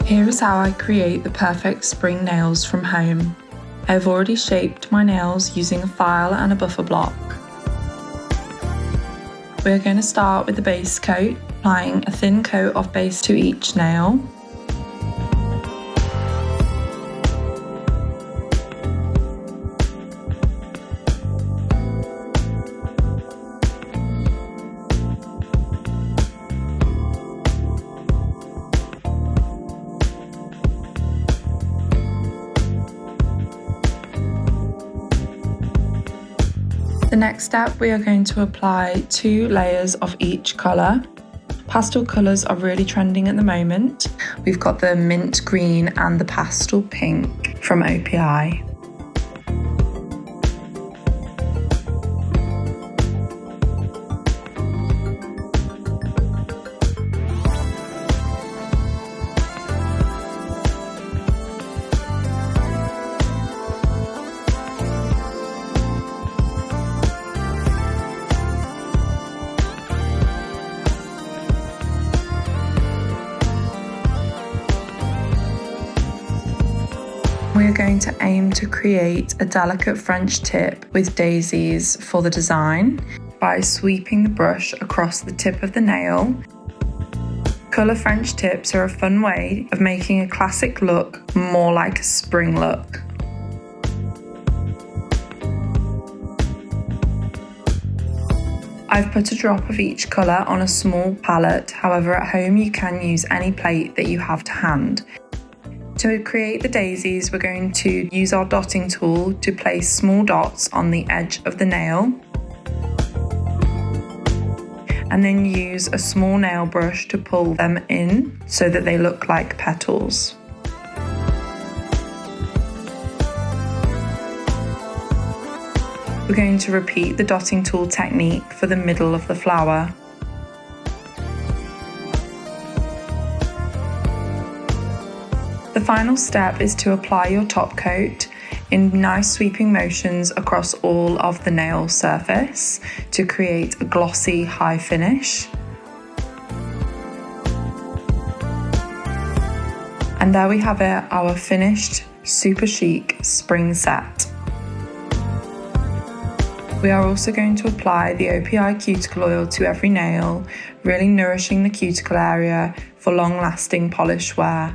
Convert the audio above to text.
Here is how I create the perfect spring nails from home. I have already shaped my nails using a file and a buffer block. We are going to start with the base coat, applying a thin coat of base to each nail. The next step, we are going to apply 2 layers of each colour. Pastel colours are really trending at the moment. We've got the mint green and the pastel pink from OPI. We are going to aim to create a delicate French tip with daisies for the design by sweeping the brush across the tip of the nail. Colour French tips are a fun way of making a classic look more like a spring look. I've put a drop of each colour on a small palette, however at home you can use any plate that you have to hand. To create the daisies, we're going to use our dotting tool to place small dots on the edge of the nail, and then use a small nail brush to pull them in so that they look like petals. We're going to repeat the dotting tool technique for the middle of the flower. The final step is to apply your top coat in nice sweeping motions across all of the nail surface to create a glossy high finish. And there we have it, our finished super chic spring set. We are also going to apply the OPI cuticle oil to every nail, really nourishing the cuticle area for long-lasting polish wear.